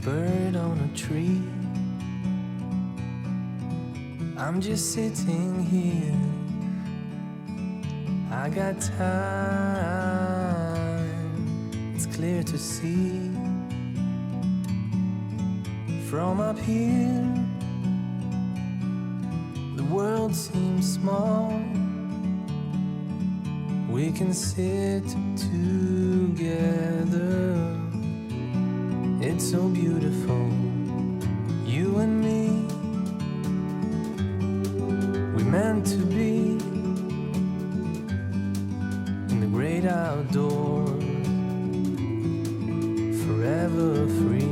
bird on a tree. I'm just sitting here. I got time. It's clear to see from up here. The world seems small. We can sit together. It's so beautiful, you and me. We meant to be in the great outdoors, forever free.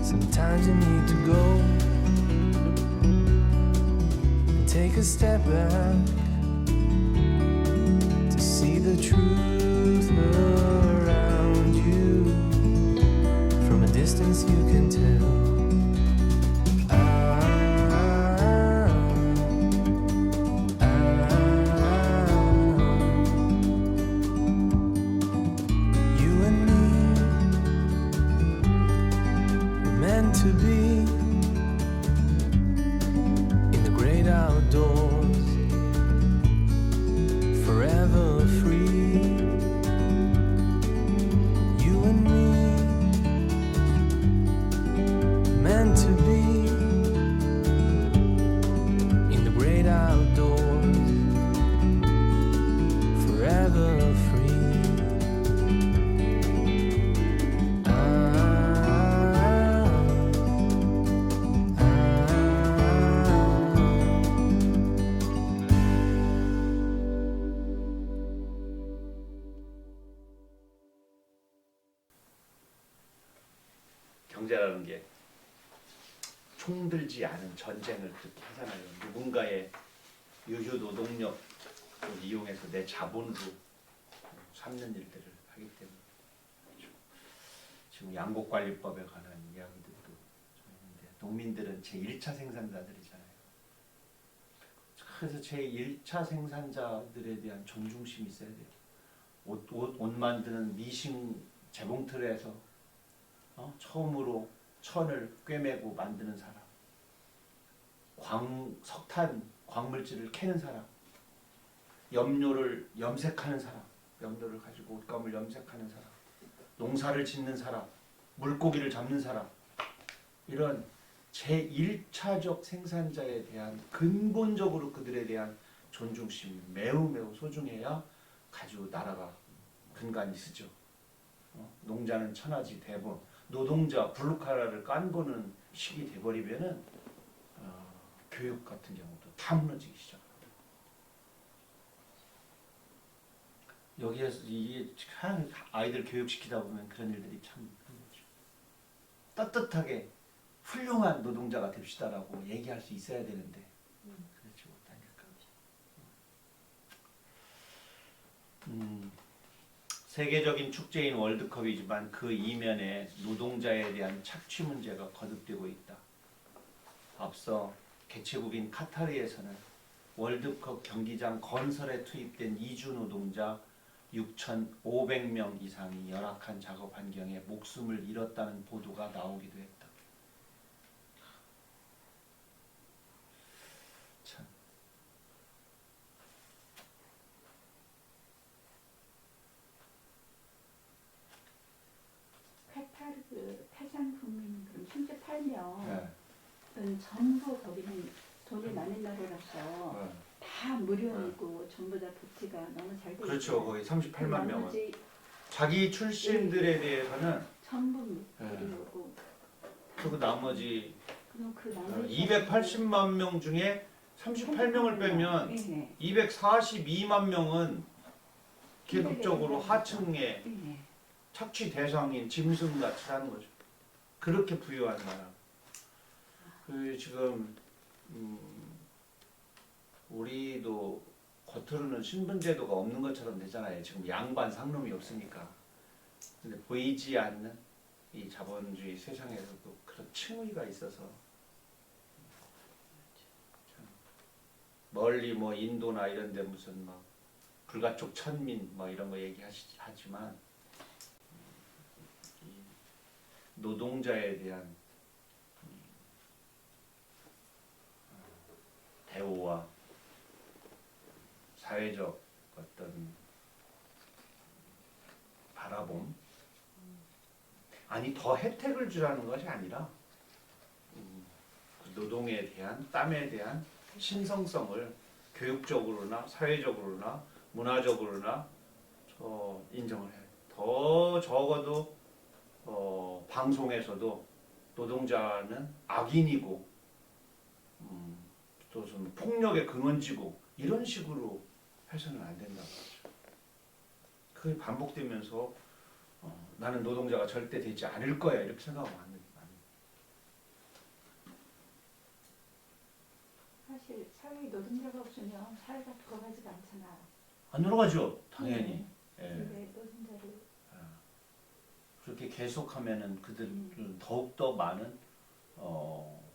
Sometimes you need to go and take a step back to see the truth around you. From a distance you can tell. You and me were meant to be in the great outdoors, forever free. You and me meant to be in the great outdoors, forever free. 경제라는 게 총들지 않은 전쟁을 그렇게 하잖아요. 누군가의 유휴 노동력을 이용해서 내 자본으로 삼는 일들을 하기 때문에 지금 양곡관리법에 관한 이야기들도 좀 있는데, 농민들은 제1차 생산자들이잖아요. 그래서 제1차 생산자들에 대한 존중심이 있어야 돼요. 옷 만드는 미싱 재봉틀에서 처음으로 천을 꿰매고 만드는 사람, 석탄, 광물질을 캐는 사람, 염료를 염색하는 사람, 염료를 가지고 옷감을 염색하는 사람, 농사를 짓는 사람, 물고기를 잡는 사람, 이런 제1차적 생산자에 대한 근본적으로 그들에 대한 존중심이 매우 매우 소중해야 가지고 나라가 근간이 서죠. 농자는 천하지 대본, 노동자 블루칼라를 깐보는 식이 돼버리면은 교육 같은 경우도 다 무너지기 시작합니다. 여기에서 이게 참 아이들 교육시키다 보면 그런 일들이 참 힘들죠. 따뜻하게 훌륭한 노동자가 됩시다라고 얘기할 수 있어야 되는데 그렇지 못하니까. 세계적인 축제인 월드컵이지만 그 이면에 노동자에 대한 착취 문제가 거듭되고 있다. 앞서 개최국인 카타르에서는 월드컵 경기장 건설에 투입된 이주 노동자 6,500명 이상이 열악한 작업 환경에 목숨을 잃었다는 보도가 나오기도 했다. 참. 카타르 타산국민 그럼 38명 네. 전부 거기는 돈이 많은 나라라서 네. 다 무료이고 전부 다 복지가 너무 잘 되고 그렇죠. 거의 38만 명은 나머지 자기 출신들에 대해서는 전부 네. 무료고 그 나머지 그럼 그 나머지 280만 명 중에 38명을 빼면 네. 242만 명은 계속적으로 하층에 네. 착취 대상인 짐승같이 사는 거죠. 그렇게 부유한 나라. 그 지금 우리도 겉으로는 신분제도가 없는 것처럼 되잖아요. 지금 양반 상놈이 없으니까. 근데 보이지 않는 이 자본주의 세상에서도 그런 층위가 있어서 참 멀리 뭐 인도나 이런 데 무슨 막 불가촉 천민 뭐 이런 거 얘기하지만 이 노동자에 대한 대우와 사회적 어떤 바라봄, 아니 더 혜택을 주라는 것이 아니라 그 노동에 대한 땀에 대한 신성성을 교육적으로나 사회적으로나 문화적으로나 인정을 해요. 더 적어도 방송에서도 노동자는 악인이고 또 좀 폭력의 근원지고 이런 식으로 해서는 안 된다고 하죠. 그게 반복되면서 나는 노동자가 절대 되지 않을 거야 이렇게 생각하면 안 됩니다. 사실 사회에 노동자가 없으면 사회가 돌아가지가 않잖아. 안 돌아가죠, 당연히. 예. 근데 노동자를 그렇게 계속하면은 그들은 더욱더 많은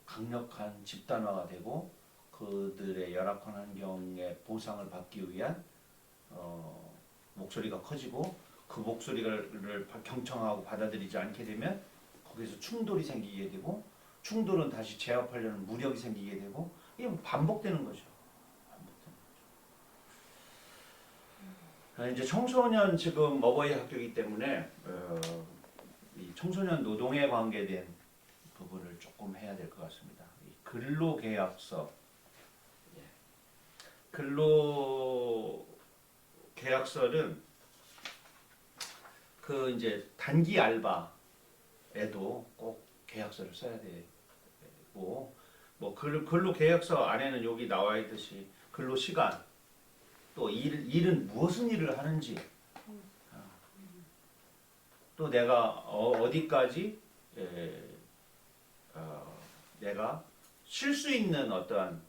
강력한 집단화가 되고 그들의 열악한 환경의 보상을 받기 위한 목소리가 커지고 그 목소리를 경청하고 받아들이지 않게 되면 거기서 충돌이 생기게 되고 충돌은 다시 제압하려는 무력이 생기게 되고 이게 반복되는 거죠. 이제 청소년 지금 어버이 학교이기 때문에 이 청소년 노동에 관계된 부분을 조금 해야 될 것 같습니다. 이 근로계약서, 근로계약서는 그 이제 단기 알바에도 꼭 계약서를 써야 되고 뭐 근로계약서 안에는 여기 나와 있듯이 근로시간 또 일은 무슨 일을 하는지 또 내가 어디까지 내가 쉴 수 있는 어떠한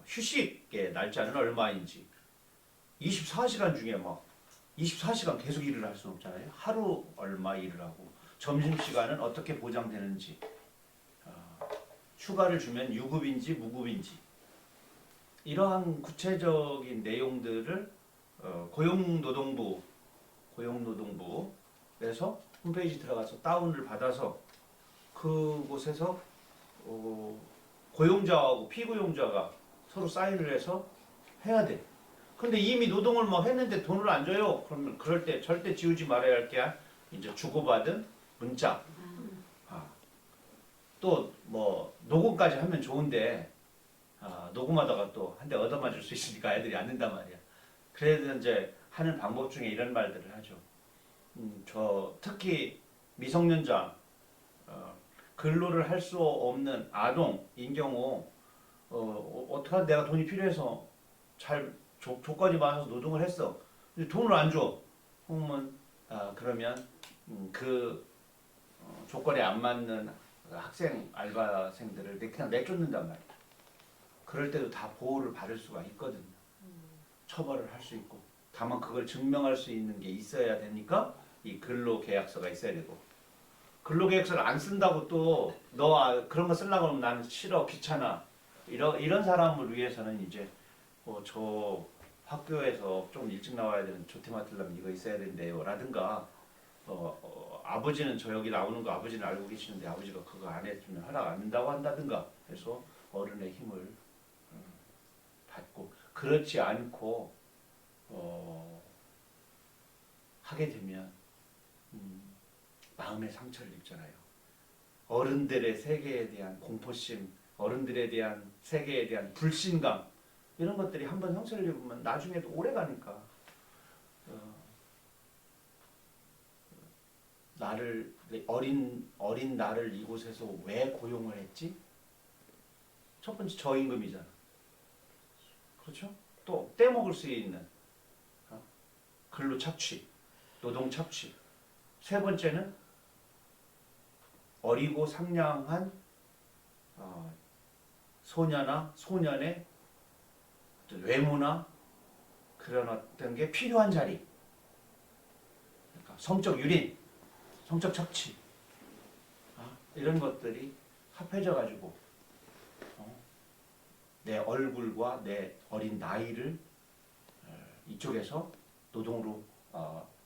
휴식의 날짜는 얼마인지 24시간 중에 뭐 24시간 계속 일을 할 수는 없잖아요. 하루 얼마 일을 하고 점심시간은 어떻게 보장되는지 휴가를 주면 유급인지 무급인지 이러한 구체적인 내용들을 고용노동부에서 홈페이지 들어가서 다운을 받아서 그곳에서 고용자하고 피고용자가 서로 사인을 해서 해야 돼. 근데 이미 노동을 뭐 했는데 돈을 안 줘요. 그러면 그럴 때 절대 지우지 말아야 할 게 이제 주고받은 문자. 또 뭐 녹음까지 하면 좋은데 녹음하다가 또 한 대 얻어맞을 수 있으니까 애들이 안 된단 말이야. 그래서 이제 하는 방법 중에 이런 말들을 하죠. 저 특히 미성년자 근로를 할 수 없는 아동인 경우 어떡하든 내가 돈이 필요해서 잘 조건이 맞아서 노동을 했어. 근데 돈을 안 줘. 그러면 그 조건에 안 맞는 학생 알바생들을 그냥 내쫓는단 말이야. 그럴 때도 다 보호를 받을 수가 있거든요. 처벌을 할 수 있고. 다만 그걸 증명할 수 있는 게 있어야 되니까 이 근로계약서가 있어야 되고. 근로계약서를 안 쓴다고 또 너 그런 거 쓰려고 하면 나는 싫어 귀찮아 이런 사람을 위해서는 이제 저 학교에서 좀 일찍 나와야 되는 조퇴 맡으려면 이거 있어야 된대요 라든가 아버지는 저 여기 나오는 거 아버지는 알고 계시는데 아버지가 그거 안 해주면 허락 안 한다고 한다든가 해서 어른의 힘을 받고 그렇지 않고 하게 되면 마음의 상처를 입잖아요. 어른들의 세계에 대한 공포심, 어른들에 대한 세계에 대한 불신감 이런 것들이 한번 형성을 입으면 나중에도 오래 가니까 나를 어린 나를 이곳에서 왜 고용을 했지? 첫 번째 저임금이잖아. 그렇죠? 또 떼먹을 수 있는 근로 착취, 노동 착취. 세 번째는 어리고 상냥한 소녀나 소년의 외모나 그런 어떤 게 필요한 자리. 그러니까 성적 유린, 성적 착취 이런 것들이 합해져 가지고 내 얼굴과 내 어린 나이를 이쪽에서 노동으로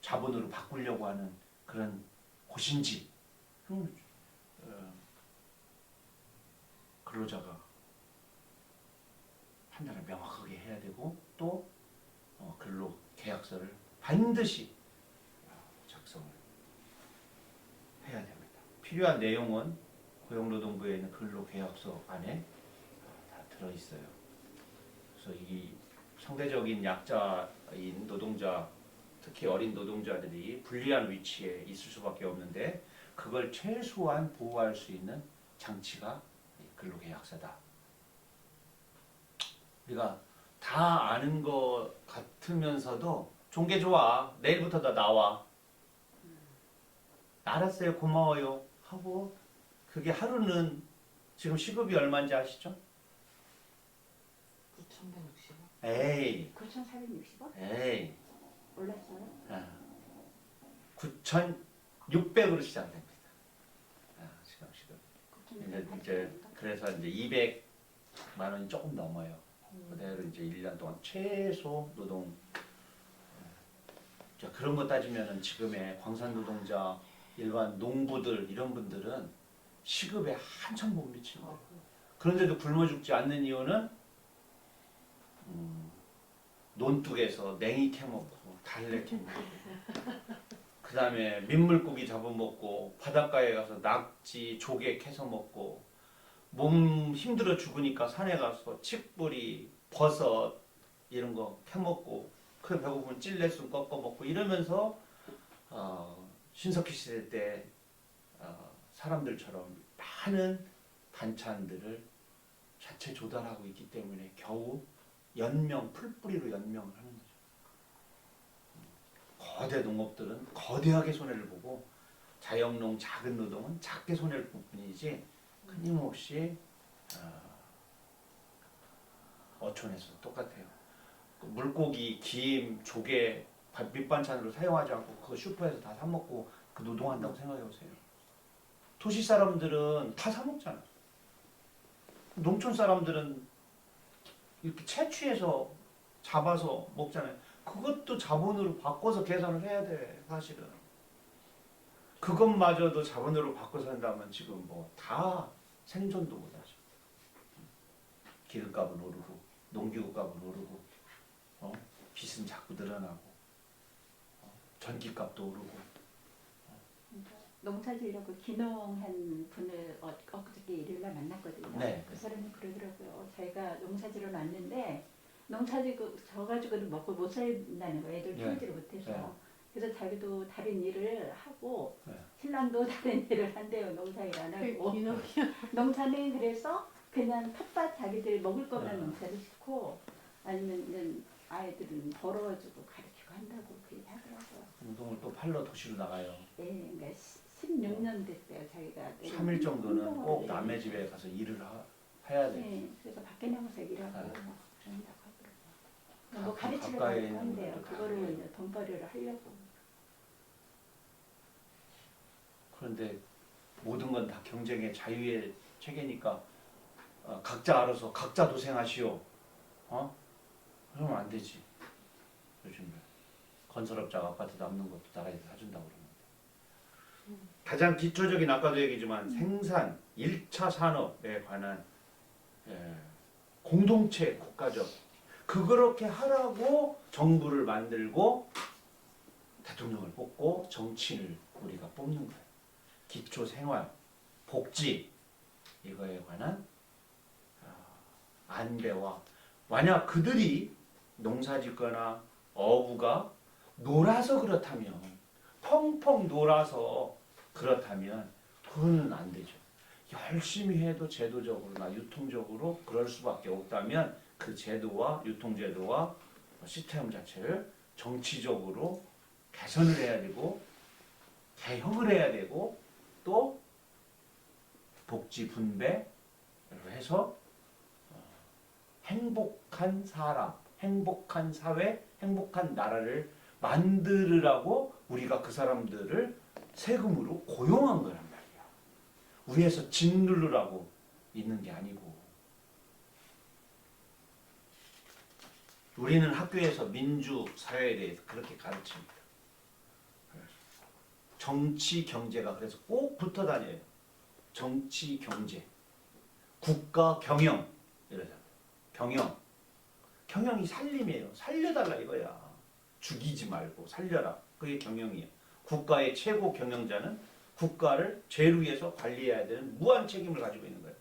자본으로 바꾸려고 하는 그런 곳인지 근로자가 판단을 명확하게 해야 되고 또 근로 계약서를 반드시 작성을 해야 됩니다. 필요한 내용은 고용노동부에 있는 근로계약서 안에 다 들어있어요. 그래서 이 상대적인 약자인 노동자, 특히 어린 노동자들이 불리한 위치에 있을 수밖에 없는데 그걸 최소한 보호할 수 있는 장치가 근로계약서다. 우리가 다 아는 것 같으면서도 종계 좋아. 내일부터 다 나와. 알았어요. 고마워요. 하고 그게 하루는 지금 시급이 얼마인지 아시죠? 9,160원. 에이. 9,460원? 에이. 올랐어요? 9,600으로 시작됩니다. 지금 시급. 9,680원. 이제 그래서 이제 200만 원이 조금 넘어요. 그대로 이제 1년 동안 최소 노동 그런 거 따지면은 지금의 광산 노동자, 일반 농부들 이런 분들은 시급에 한참 못 미치는 거예요. 그런데도 굶어 죽지 않는 이유는 논둑에서 냉이 캐먹고 달래 캐먹고 그 다음에 민물고기 잡아먹고 바닷가에 가서 낙지, 조개 캐서 먹고 몸 힘들어 죽으니까 산에 가서 칡뿌리, 버섯 이런 거 캐먹고 그 배고프면 찔레순 꺾어 먹고 이러면서 신석기 시대 때 사람들처럼 많은 반찬들을 자체 조달하고 있기 때문에 겨우 풀뿌리로 연명을 하는 거죠. 거대 농업들은 거대하게 손해를 보고 자영농 작은 노동은 작게 손해를 볼 뿐이지 끊임없이 어촌에서 똑같아요. 물고기, 김, 조개 밑반찬으로 사용하지 않고 그거 슈퍼에서 다 사 먹고 그 노동한다고 생각해 보세요. 도시 사람들은 다 사 먹잖아. 농촌 사람들은 이렇게 채취해서 잡아서 먹잖아요. 그것도 자본으로 바꿔서 계산을 해야 돼, 사실은. 그것마저도 자본으로 바꿔서 한다면 지금 뭐 다 생존도 못하죠. 기름값은 오르고 농기구값은 오르고 빚은 자꾸 늘어나고 전기값도 오르고. 농사 지려고 귀농한 분을 엊그저께 일요일날 만났거든요. 네. 그 사람이 그러더라고요. 자기가 농사 지러 놨는데 농사 져가지고도 먹고 못 살다는 거예요. 애들 네. 키우지를 못해서. 네. 그래서 자기도 다른 일을 하고 네. 신랑도 다른 일을 한대요. 농사일 안 하고. 기농이야. 농사는 그래서 그냥 텃밭 자기들 먹을 것만 네. 농사를 짓고 아니면 아이들은 벌어주고 가르치고 한다고 그 얘기 하더라고요. 운동을 또 팔러 도시로 나가요. 네, 그러니까 16년 됐어요. 자기가 3일 정도는 운동을 꼭 남의 집에 가서 일을 해야 돼. 네, 그래서 밖에 나가서 일하고 네. 뭐 그런다고 하더라고요. 뭐 가르치려고 가까이에 있는 한대요. 것도 다 그거를 하고. 이제 돈벌이를 하려고. 그런데 모든 건 다 경쟁의 자유의 체계니까 각자 알아서 각자 도생하시오. 그러면 안 되지. 요즘에 건설업자가 아파트 남는 것도 나라에서 사준다고 그러는데. 가장 기초적인 아까도 얘기지만 생산, 1차 산업에 관한 공동체 국가적 그렇게 하라고 정부를 만들고 대통령을 뽑고 정치를 우리가 뽑는 거예요. 기초 생활, 복지 이거에 관한 안배와 만약 그들이 농사짓거나 어부가 놀아서 그렇다면 펑펑 놀아서 그렇다면 그거는 안 되죠. 열심히 해도 제도적으로나 유통적으로 그럴 수밖에 없다면 그 제도와 유통제도와 시스템 자체를 정치적으로 개선을 해야 되고 개혁을 해야 되고 또 복지 분배를 해서 행복한 사람, 행복한 사회, 행복한 나라를 만들으라고 우리가 그 사람들을 세금으로 고용한 거란 말이야. 위에서 짓누르라고 있는 게 아니고. 우리는 학교에서 민주사회에 대해서 그렇게 가르칩니다. 정치, 경제가 그래서 꼭 붙어 다녀요. 정치, 경제. 국가, 경영. 이러잖아요. 경영. 경영이 살림이에요. 살려달라 이거야. 죽이지 말고 살려라. 그게 경영이에요. 국가의 최고 경영자는 국가를 죄를 위해서 관리해야 되는 무한 책임을 가지고 있는 거예요.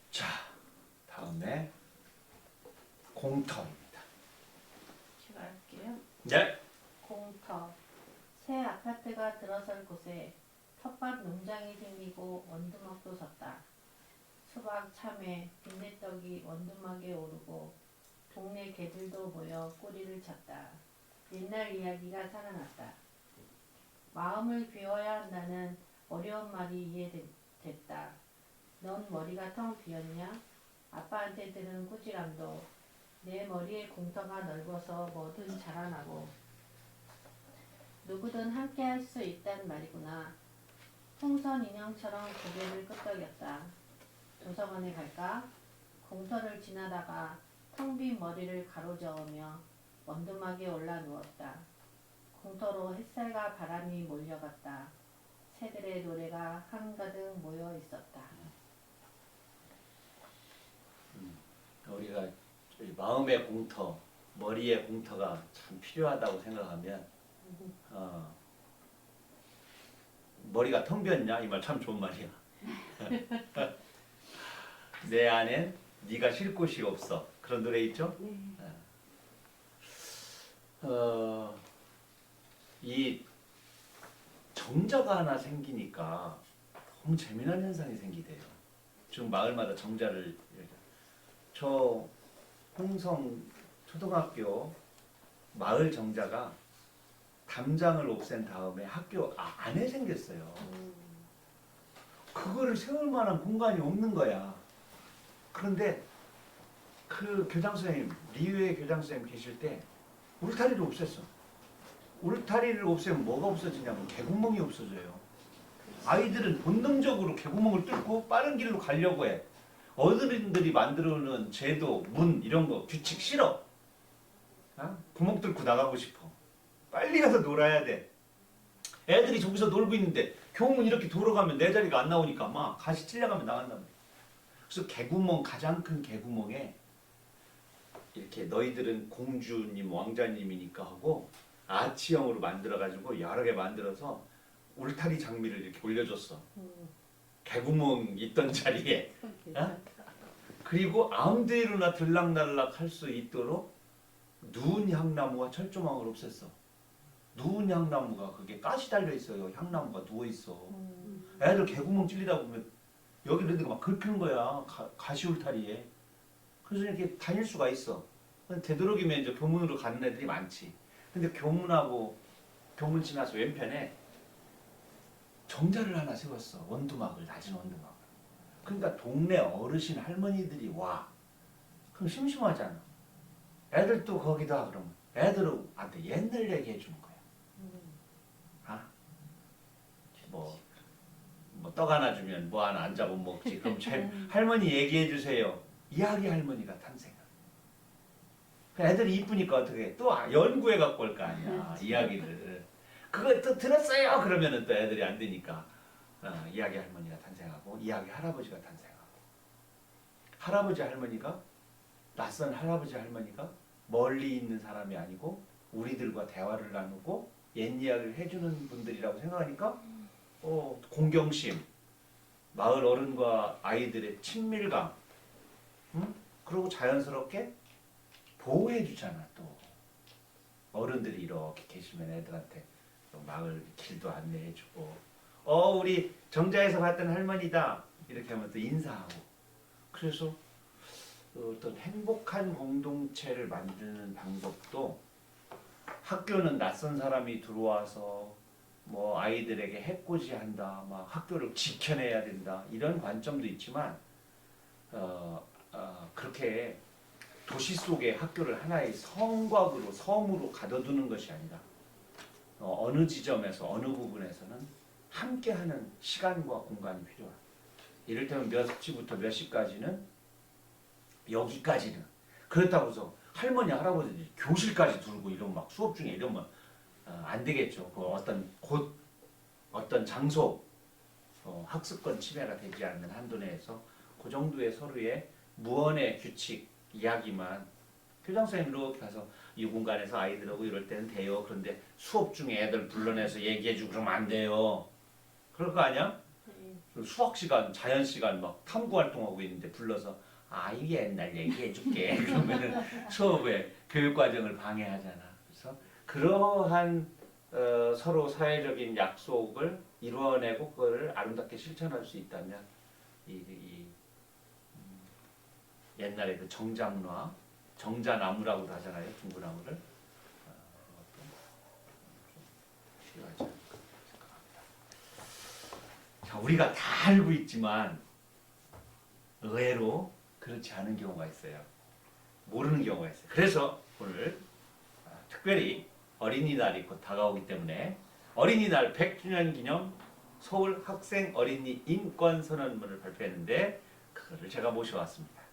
자, 다음에 공터입니다. 제가 할게요. 네. 공터. 새 아파트가 들어설 곳에 텃밭 농장이 생기고 원두막도 섰다. 수박, 참외, 빈대떡이 원두막에 오르고 동네 개들도 모여 꼬리를 쳤다. 옛날 이야기가 살아났다. 마음을 비워야 한다는 어려운 말이 이해됐다. 넌 머리가 텅 비었냐? 아빠한테 들은 꾸지람도 내 머리에 공터가 넓어서 뭐든 자라나고 누구든 함께 할 수 있단 말이구나. 풍선 인형처럼 고개를 끄덕였다. 도서관에 갈까? 공터를 지나다가 텅 빈 머리를 가로저으며 원두막에 올라 누웠다. 공터로 햇살과 바람이 몰려갔다. 새들의 노래가 한가득 모여 있었다. 우리가 마음의 공터, 머리의 공터가 참 필요하다고 생각하면 머리가 텅 비었냐? 이 말 참 좋은 말이야. 내 안엔 네가 쉴 곳이 없어. 그런 노래 있죠? 네. 이 정자가 하나 생기니까 너무 재미난 현상이 생기대요. 지금 마을마다 정자를 저 홍성 초등학교 마을 정자가 담장을 없앤 다음에 학교 안에 생겼어요. 그거를 세울 만한 공간이 없는 거야. 그런데 그 교장 선생님, 리외 교장 선생님 계실 때 울타리를 없앴어. 울타리를 없애면 뭐가 없어지냐면 개구멍이 없어져요. 아이들은 본능적으로 개구멍을 뚫고 빠른 길로 가려고 해. 어른들이 만들어놓은 제도, 문 이런 거 규칙 싫어. 구멍 뚫고 나가고 싶어. 빨리 가서 놀아야 돼. 애들이 저기서 놀고 있는데 교문 이렇게 돌아가면 내 자리가 안 나오니까 막 가시 찔려가면 나간단 말이야. 그래서 개구멍, 가장 큰 개구멍에 이렇게 너희들은 공주님, 왕자님이니까 하고 아치형으로 만들어가지고 여러 개 만들어서 울타리 장미를 이렇게 올려줬어. 개구멍 있던 자리에. 그리고 아무데로나 들락날락 할 수 있도록 누운 향나무와 철조망을 없앴어. 누운 향나무가 그게 가시 달려 있어요. 향나무가 누워 있어. 애들 개구멍 찔리다 보면 여기 애들이 막 긁히는 거야. 가시 울타리에. 그래서 이렇게 다닐 수가 있어. 되도록이면 이제 교문으로 가는 애들이 많지. 근데 교문 지나서 왼편에 정자를 하나 세웠어. 원두막을, 낮은 원두막을. 그러니까 동네 어르신 할머니들이 와. 그럼 심심하잖아. 애들도 거기다 그러면 애들한테 옛날 얘기 해주는 거야. 뭐 떡 하나 주면 뭐 하나 안 잡으면 먹지. 그럼 할머니 얘기해 주세요. 이야기 할머니가 탄생한. 애들이 이쁘니까 어떻게 또 연구해 갖고 올 거 아니야. 이야기를. 그거 또 들었어요. 그러면은 또 애들이 안 되니까 이야기 할머니가 탄생하고 이야기 할아버지가 탄생하고 할아버지 할머니가 낯선 할아버지 할머니가 멀리 있는 사람이 아니고 우리들과 대화를 나누고 옛 이야기를 해주는 분들이라고 생각하니까 공경심, 마을 어른과 아이들의 친밀감, 그리고 자연스럽게 보호해 주잖아. 또 어른들이 이렇게 계시면 애들한테 또 마을 길도 안내해 주고 우리 정자에서 봤던 할머니다 이렇게 하면 또 인사하고. 그래서 어떤 행복한 공동체를 만드는 방법도 학교는 낯선 사람이 들어와서 뭐 아이들에게 해코지한다, 막 학교를 지켜내야 된다 이런 관점도 있지만 그렇게 도시 속의 학교를 하나의 성곽으로 섬으로 가둬두는 것이 아니라 어느 지점에서 어느 부분에서는 함께하는 시간과 공간이 필요합니다. 이를테면 몇 시부터 몇 시까지는 여기까지는 그렇다고 해서 할머니 할아버지 교실까지 두고 이러면 막 수업 중에 이러면 안 되겠죠. 그 어떤 곳 어떤 장소 학습권 침해가 되지 않는 한도 내에서 그 정도의 서로의 무언의 규칙 이야기만 교장선생님 이렇게 가서 이 공간에서 아이들하고 이럴 때는 돼요. 그런데 수업 중에 애들 불러내서 얘기해주고 그러면 안 돼요. 그럴 거 아니야? 수학 시간, 자연 시간 막 탐구 활동하고 있는데 불러서 아 이게 옛날 얘기해줄게. 그러면 수업의 교육 과정을 방해하잖아. 그래서 그러한 서로 사회적인 약속을 이루어내고 그거를 아름답게 실천할 수 있다면 옛날에 그 정자문화, 정자나무라고도 하잖아요. 중구나무를 필요하지 않을까 생각합니다. 자, 우리가 다 알고 있지만 의외로 그렇지 않은 경우가 있어요. 모르는 경우가 있어요. 그래서 오늘 특별히 어린이날이 곧 다가오기 때문에 어린이날 100주년 기념 서울 학생 어린이 인권 선언문을 발표했는데 그거를 제가 모셔왔습니다.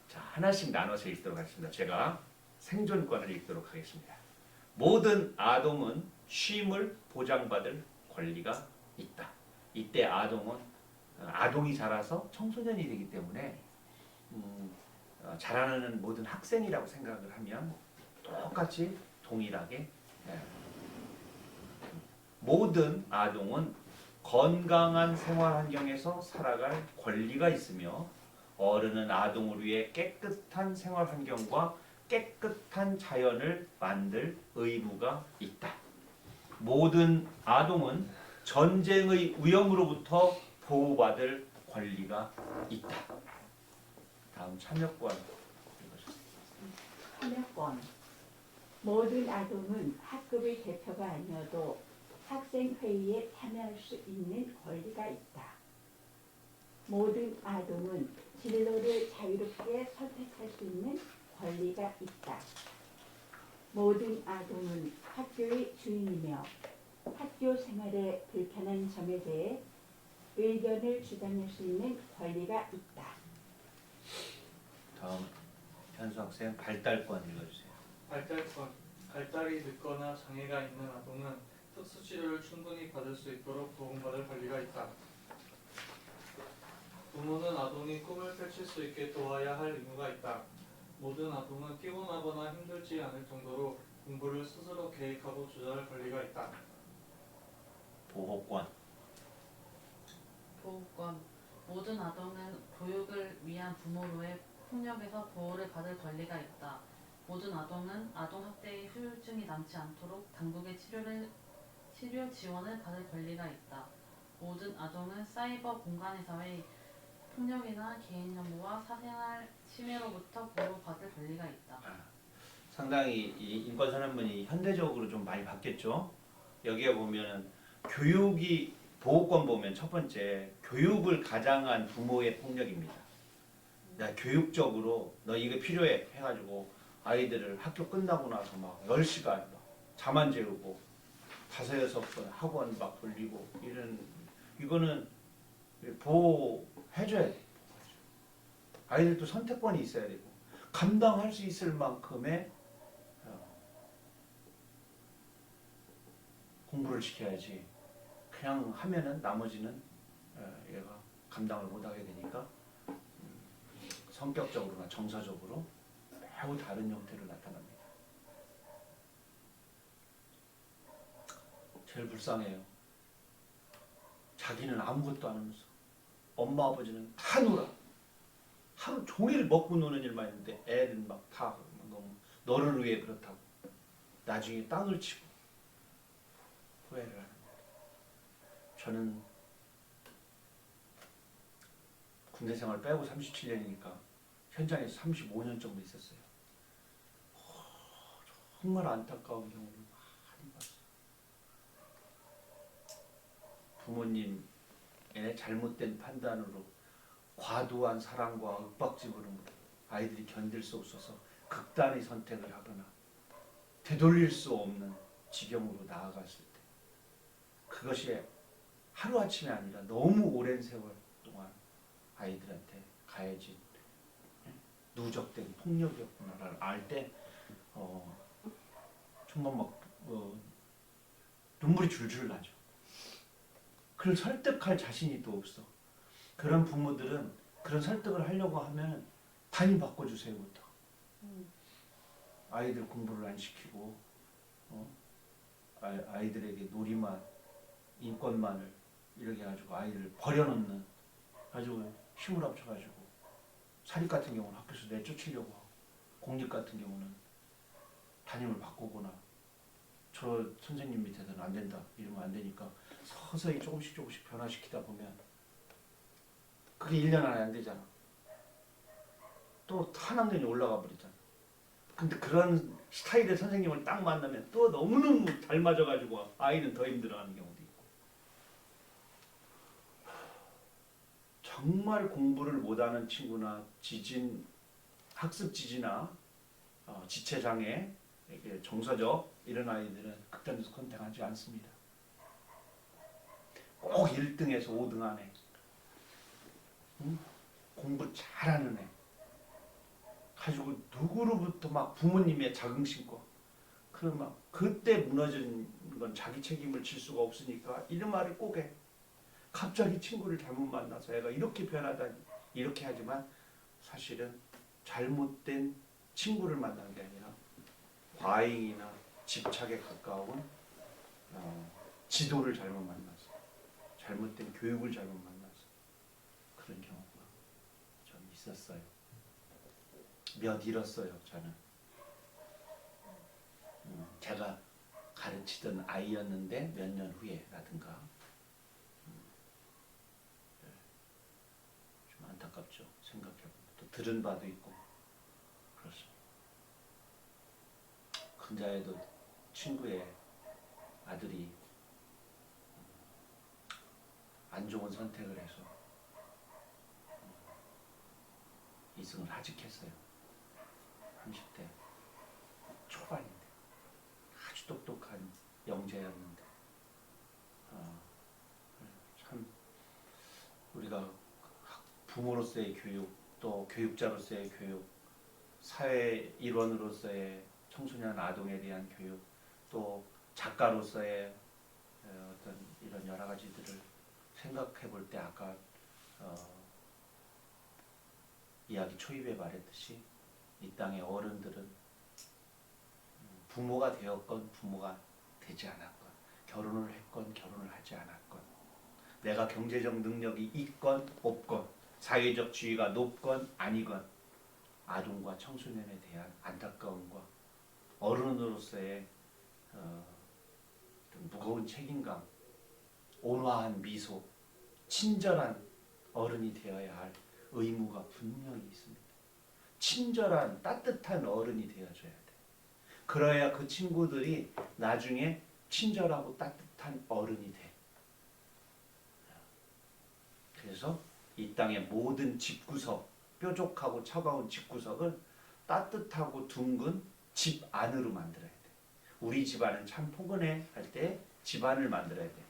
자, 하나씩 나눠서 읽도록 하겠습니다. 제가 생존권을 읽도록 하겠습니다. 모든 아동은 쉼을 보장받을 권리가 있다. 이때 아동이 자라서 청소년이 되기 때문에 자라는 모든 학생이라고 생각을 하면 똑같이 동일하게 모든 아동은 건강한 생활 환경에서 살아갈 권리가 있으며 어른은 아동을 위해 깨끗한 생활 환경과 깨끗한 자연을 만들 의무가 있다. 모든 아동은 전쟁의 위험으로부터 보호받을 권리가 있다. 다음 참여권 읽어주세요. 참여권. 모든 아동은 학급의 대표가 아니어도 학생회의에 참여할 수 있는 권리가 있다. 모든 아동은 진로를 자유롭게 선택할 수 있는 권리가 있다. 모든 아동은 학교의 주인이며 학교 생활에 불편한 점에 대해 의견을 주장할 수 있는 권리가 있다. 다음 현수 학생 발달권 읽어주세요. 발달권. 발달이 늦거나 장애가 있는 아동은 특수치료를 충분히 받을 수 있도록 도움받을 권리가 있다. 부모는 아동이 꿈을 펼칠 수 있게 도와야 할 의무가 있다. 모든 아동은 피곤하거나 힘들지 않을 정도로 공부를 스스로 계획하고 조절할 권리가 있다. 보호권. 보호권. 모든 아동은 교육을 위한 부모로의 폭력에서 보호를 받을 권리가 있다. 모든 아동은 아동학대의 후유증이 남지 않도록 당국의 치료 지원을 받을 권리가 있다. 모든 아동은 사이버 공간에서의 폭력이나 개인정보와 사생활 침해로부터 보호받을 권리가 있다. 상당히 이 인권선언문이 현대적으로 좀 많이 바뀌었죠. 여기에 보면은 교육이 보호권 보면 첫 번째 교육을 가장한 부모의 폭력입니다. 야, 교육적으로 너 이거 필요해 해가지고 아이들을 학교 끝나고 나서 막 10시간 잠 안 재우고 5-6번 학원 막 돌리고 이거는 보호해줘야 돼. 아이들도 선택권이 있어야 되고 감당할 수 있을 만큼의 공부를 시켜야지. 그냥 하면은 나머지는 얘가 감당을 못하게 되니까 성격적으로나 정서적으로 매우 다른 형태로 나타납니다. 제일 불쌍해요. 자기는 아무것도 안 하면서 엄마 아버지는 다 놀아. 하루 종일 먹고 노는 일만 있는데 애는 막 다 너무 너를 위해 그렇다고 나중에 땅을 치고 후회를 하는 거예요. 저는 군대 생활 빼고 37년이니까 현장에서 35년 정도 있었어요. 정말 안타까운 경우를 많이 봤어요. 부모님의 잘못된 판단으로 과도한 사랑과 윽박 집으로 아이들이 견딜 수 없어서 극단의 선택을 하거나 되돌릴 수 없는 지경으로 나아갔을 때 그것이 하루아침이 아니라 너무 오랜 세월 동안 아이들한테 가해진 누적된 폭력이었구나를 알 때 정말 막 눈물이 줄줄 나죠. 그를 설득할 자신이 또 없어. 그런 부모들은 그런 설득을 하려고 하면 담임 바꿔주세요부터 아이들 공부를 안 시키고 아이들에게 놀이만 인권만을 이렇게 해가지고 아이를 버려놓는 아주 힘을 합쳐가지고 사립 같은 경우는 학교에서 내쫓으려고 하고 공립 같은 경우는 담임을 바꾸거나 저 선생님 밑에서는 안 된다 이러면 안 되니까 서서히 조금씩 변화시키다 보면 그게 1년 안에 안 되잖아. 또 한 학년이 올라가 버리잖아. 근데 그런 스타일의 선생님을 딱 만나면 또 너무너무 닮아져가지고 아이는 더 힘들어하는 경우도 있고. 정말 공부를 못하는 친구나 학습 지지나 지체장애, 정서적 이런 아이들은 극단적 선택하지 않습니다. 꼭 1등에서 5등 안에 공부 잘하는 애 가지고 누구로부터 막 부모님의 자긍심과 그럼 막 그때 무너진 건 자기 책임을 질 수가 없으니까 이런 말을 꼭 해. 갑자기 친구를 잘못 만나서 애가 이렇게 변하다니 이렇게 하지만 사실은 잘못된 친구를 만난 게 아니라 과잉이나 집착에 가까운 지도를 잘못 만나서 잘못된 교육을 잘못 만나서 그런 경우가 좀 있었어요. 몇 잃었어요 저는. 제가 가르치던 아이였는데 몇 년 후에라든가 좀 안타깝죠. 생각해보면 또 들은 바도 있고 그렇습니다. 근자에도 친구의 아들이 안 좋은 선택을 해서 이승을 하직했어요. 30대 초반인데 아주 똑똑한 영재였는데 참 우리가 부모로서의 교육 또 교육자로서의 교육 사회 일원으로서의 청소년 아동에 대한 교육 또 작가로서의 어떤 이런 여러 가지들을 생각해 볼 때 아까 이야기 초입에 말했듯이 이 땅의 어른들은 부모가 되었건 부모가 되지 않았건 결혼을 했건 결혼을 하지 않았건 내가 경제적 능력이 있건 없건 사회적 지위가 높건 아니건 아동과 청소년에 대한 안타까움과 어른으로서의 무거운 책임감 온화한 미소 친절한 어른이 되어야 할 의무가 분명히 있습니다. 친절한 따뜻한 어른이 되어줘야 돼. 그래야 그 친구들이 나중에 친절하고 따뜻한 어른이 돼. 그래서 이 땅의 모든 집구석, 뾰족하고 차가운 집구석을 따뜻하고 둥근 집 안으로 만들어야 돼. 우리 집안은 참 포근해 할 때 집안을 만들어야 돼.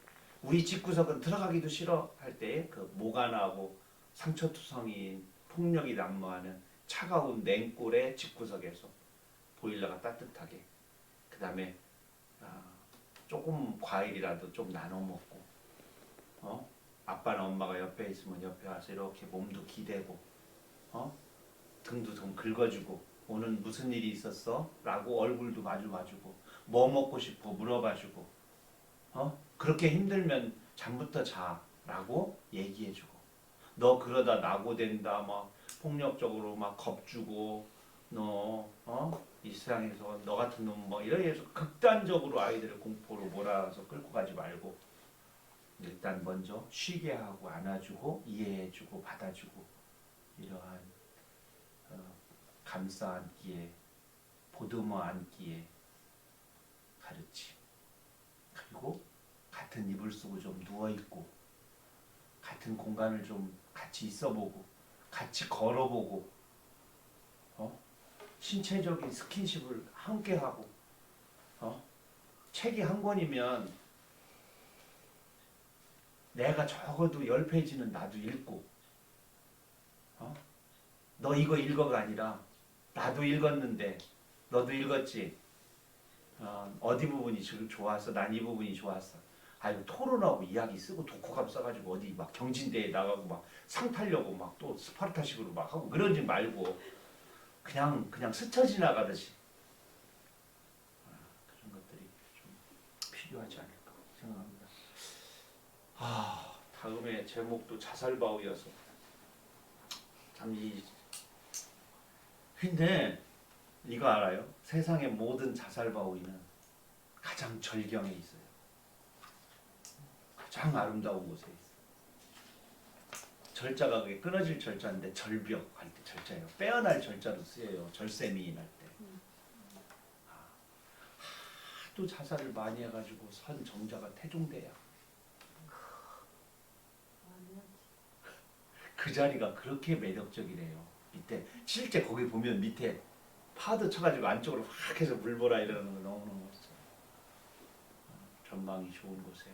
우리 집구석은 들어가기도 싫어 할 때 그 모가 나고 상처투성이인 폭력이 난무하는 차가운 냉골의 집구석에서 보일러가 따뜻하게 그 다음에 조금 과일이라도 좀 나눠 먹고 아빠나 엄마가 옆에 있으면 옆에 와서 이렇게 몸도 기대고 등도 좀 긁어주고 오늘 무슨 일이 있었어? 라고 얼굴도 마주 봐주고 뭐 먹고 싶어 물어봐주고 그렇게 힘들면 잠부터 자 라고 얘기해주고 너 그러다 낙오된다 막 폭력적으로 막 겁주고 너 이 세상에서 너 같은 놈 뭐 이렇게 해서 극단적으로 아이들을 공포로 몰아서 끌고 가지 말고 일단 먼저 쉬게 하고 안아주고 이해해주고 받아주고 이러한 감싸 안기에 보듬어 안기에 가르침 그리고 같은 이불 쓰고 좀 누워있고 같은 공간을 좀 같이 있어보고 같이 걸어보고 신체적인 스킨십을 함께 하고 책이 한 권이면 내가 적어도 10페이지는 나도 읽고 너 이거 읽어가 아니라 나도 읽었는데 너도 읽었지. 어디 부분이 지금 좋았어? 난 이 부분이 좋았어. 아이고 토론하고 이야기 쓰고 독후감 써가지고 어디 막 경진대회 나가고 막 상 타려고 막 또 스파르타식으로 막 하고 그러지 말고 그냥 스쳐 지나가듯이 그런 것들이 좀 필요하지 않을까 생각합니다. 다음에 제목도 자살바위여서 참 근데 이거 알아요? 세상의 모든 자살바위는 가장 절경에 있어요. 가장 아름다운 곳에 있어요. 절자가 그게 끊어질 절자인데 절벽 할 때 절자예요. 빼어날 절자로 쓰여요. 절세미인 할 때. 하도 자살을 많이 해가지고 선 정자가 태종대야. 그 자리가 그렇게 매력적이래요. 밑에 실제 거기 보면 밑에 파도 쳐가지고 안쪽으로 확 해서 물보라 이러는 거 너무너무 멋있어요. 전망이 좋은 곳에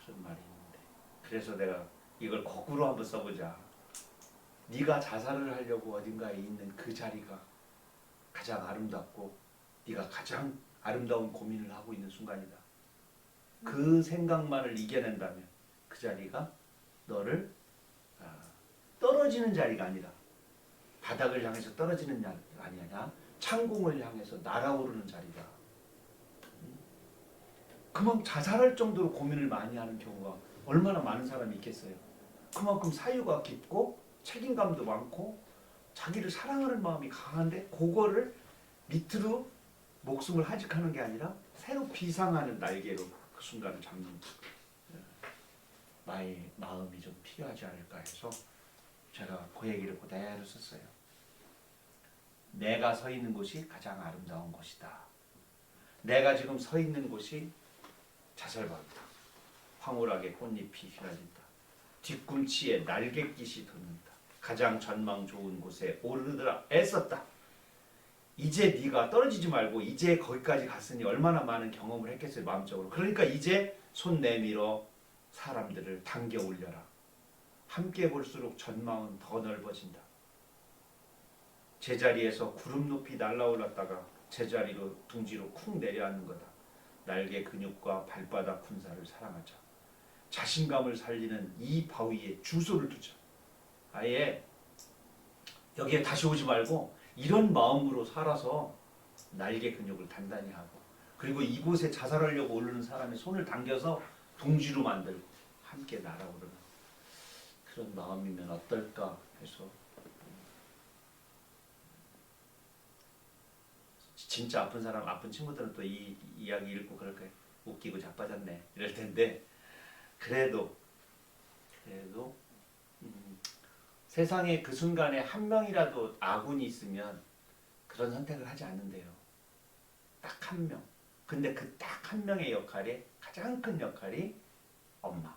그런 말이 있는데 그래서 내가 이걸 거꾸로 한번 써보자. 네가 자살을 하려고 어딘가에 있는 그 자리가 가장 아름답고 네가 가장 아름다운 고민을 하고 있는 순간이다. 그 생각만을 이겨낸다면 그 자리가 너를 떨어지는 자리가 아니라 바닥을 향해서 떨어지는 자리가 아니라 창공을 향해서 날아오르는 자리다. 그만큼 자살할 정도로 고민을 많이 하는 경우가 얼마나 많은 사람이 있겠어요. 그만큼 사유가 깊고 책임감도 많고 자기를 사랑하는 마음이 강한데 그거를 밑으로 목숨을 하직하는 게 아니라 새로 비상하는 날개로 그 순간을 잡는 나의 마음이 좀 필요하지 않을까 해서 제가 그 얘기를 그대로 썼어요. 내가 서 있는 곳이 가장 아름다운 곳이다. 내가 지금 서 있는 곳이 자살바위다. 황홀하게 꽃잎이 휘날린다. 뒤꿈치에 날갯깃이 돋는다. 가장 전망 좋은 곳에 오르느라 애썼다. 이제 네가 떨어지지 말고 이제 거기까지 갔으니 얼마나 많은 경험을 했겠어요. 마음적으로. 그러니까 이제 손 내밀어 사람들을 당겨 올려라. 함께 볼수록 전망은 더 넓어진다. 제자리에서 구름 높이 날아올랐다가 제자리로 둥지로 쿵 내려앉는 거다. 날개 근육과 발바닥 군사를 사랑하자. 자신감을 살리는 이 바위에 주소를 두자. 아예 여기에 다시 오지 말고 이런 마음으로 살아서 날개 근육을 단단히 하고 그리고 이곳에 자살하려고 오르는 사람의 손을 당겨서 둥지로 만들고 함께 날아오르는 그런 마음이면 어떨까 해서 진짜 아픈 사람, 아픈 친구들은 또 이 이야기 읽고 그렇게 웃기고 자빠졌네 이럴 텐데 그래도 세상에 그 순간에 한 명이라도 아군이 있으면 그런 선택을 하지 않는데요. 딱 한 명. 근데 그 딱 한 명의 역할이 가장 큰 역할이 엄마,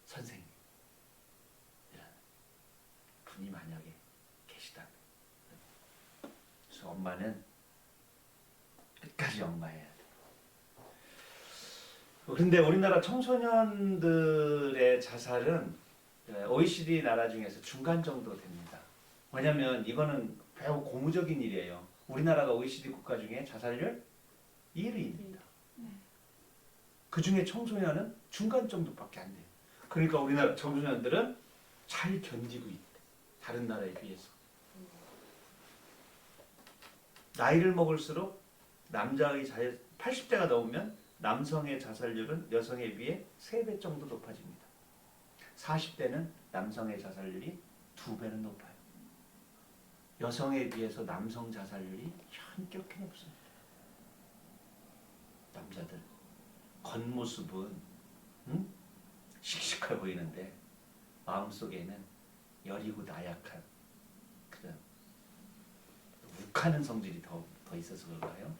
선생님 이런 분이 만약에 계시다면 그래서 엄마는 끝까지 엄마해야 돼. 근데 우리나라 청소년들의 자살은 OECD 나라 중에서 중간 정도 됩니다. 왜냐하면 이거는 매우 고무적인 일이에요. 우리나라가 OECD 국가 중에 자살률 1위입니다. 그 중에 청소년은 중간 정도밖에 안 돼요. 그러니까 우리나라 청소년들은 잘 견디고 있대. 다른 나라에 비해서. 나이를 먹을수록 남자의 80대가 넘으면 남성의 자살률은 여성에 비해 3배 정도 높아집니다. 40대는 남성의 자살률이 2배는 높아요. 여성에 비해서 남성 자살률이 현격히 높습니다. 남자들 겉모습은 씩씩해 보이는데 마음속에는 여리고 나약한 그런 욱하는 성질이 더 있어서 그런가요?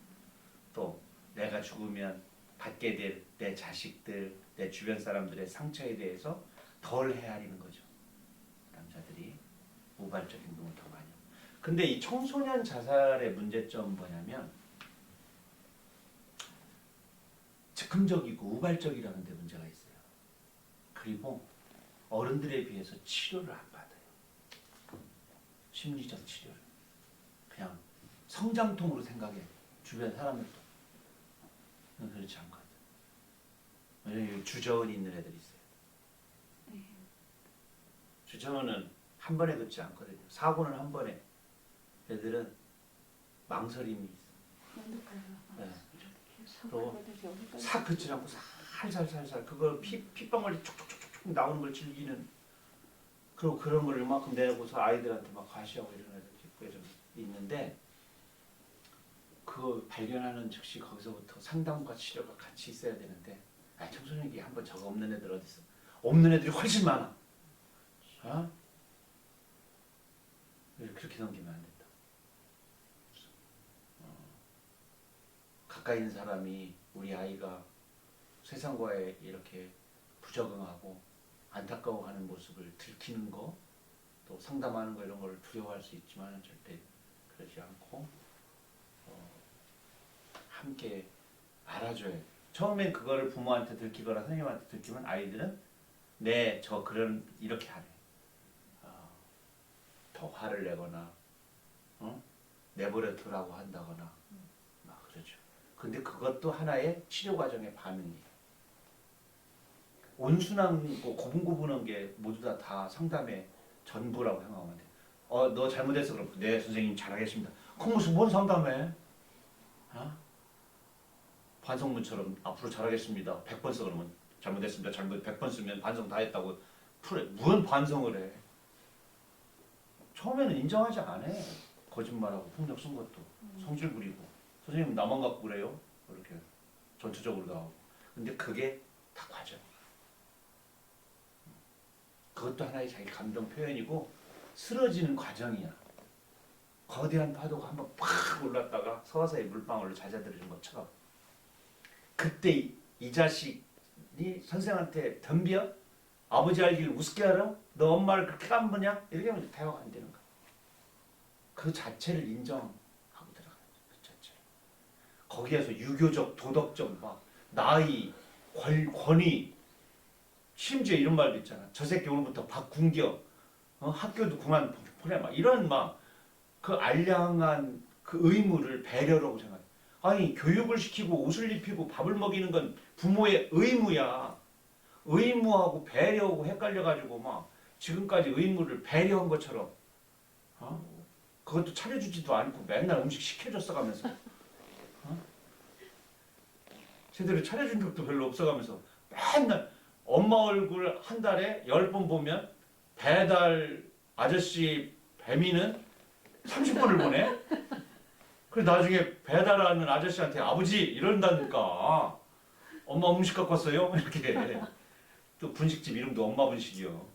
또 내가 죽으면 받게 될 내 자식들, 내 주변 사람들의 상처에 대해서 덜 헤아리는 거죠. 남자들이 우발적 행동을 더 많이. 근데 이 청소년 자살의 문제점은 뭐냐면 즉흥적이고 우발적이라는 데 문제가 있어요. 그리고 어른들에 비해서 치료를 안 받아요. 심리적 치료를. 그냥 성장통으로 생각해. 주변 사람들도. 그렇지 않거든. 왜냐면 주저흔 있는 애들이 있어요. 주저흔은 한 번에 긋지 않거든요. 사고는 한 번에. 애들은 망설임이 있어. 네. 또 싹 긋지 않고 살살살살 그걸 핏방울이 촉촉촉촉 나오는 걸 즐기는 그리고 그런 걸 이만큼 내고서 아이들한테 막 과시하고 이런 애들 좀 있는데 그 발견하는 즉시 거기서부터 상담과 치료가 같이 있어야 되는데 청소년기 한번 저거 없는 애들 어디 있어? 없는 애들이 훨씬 많아. 어? 그렇게 넘기면 안 된다. 가까이 있는 사람이 우리 아이가 세상과에 이렇게 부적응하고 안타까워하는 모습을 들키는 거, 또 상담하는 거 이런 걸 두려워할 수 있지만 절대 그러지 않고 함께 알아줘야 돼. 처음엔 그거를 부모한테 들키거나 선생님한테 들키면 아이들은 저 그런 이렇게 하네. 더 화를 내거나 내버려 두라고 한다거나 막 그러죠. 근데 그것도 하나의 치료 과정의 반응이에요. 온순한 거 고분고분한 게 모두 다 상담의 전부라고 생각하면 돼. 너 잘못했어 그럼 네 선생님 잘하겠습니다. 그럼 무슨 뭔 상담해? 반성문처럼 앞으로 잘하겠습니다. 100번 써 그러면 잘못했습니다. 잘못 100번 쓰면 반성 다 했다고 풀에 무슨 반성을 해? 처음에는 인정하지 않아. 거짓말하고 폭력 쓴 것도 성질 부리고 선생님 나만 갖고 그래요? 이렇게 전체적으로 나오고. 근데 그게 다 과정. 그것도 하나의 자기 감정 표현이고 쓰러지는 과정이야. 거대한 파도가 한번 팍 올랐다가 서서히 물방울로 잦아들는 것처럼 그때 이 자식이 선생한테 덤벼? 아버지 알기를 우습게 알아? 너 엄마를 그렇게 깜부냐? 이렇게 하면 대화가 안 되는 거야. 그 자체를 인정하고 들어가는 거야. 그 자체. 거기에서 유교적, 도덕적, 막 나이, 권위, 심지어 이런 말도 있잖아. 저 새끼 오늘부터 박군겨, 학교도 그만 보내, 막 이런 막 그 알량한 그 의무를 배려라고 생각해. 아니 교육을 시키고 옷을 입히고 밥을 먹이는 건 부모의 의무야. 의무하고 배려하고 헷갈려가지고 막 지금까지 의무를 배려한 것처럼 그것도 차려주지도 않고 맨날 음식 시켜줬어가면서 제대로 차려준 적도 별로 없어가면서 맨날 엄마 얼굴 한 달에 10번 보면 배달 아저씨 배미는 30번을 보내. 그래 나중에 배달하는 아저씨한테 아버지 이런다니까 엄마 음식 갖고 왔어요? 이렇게 또 분식집 이름도 엄마 분식이요.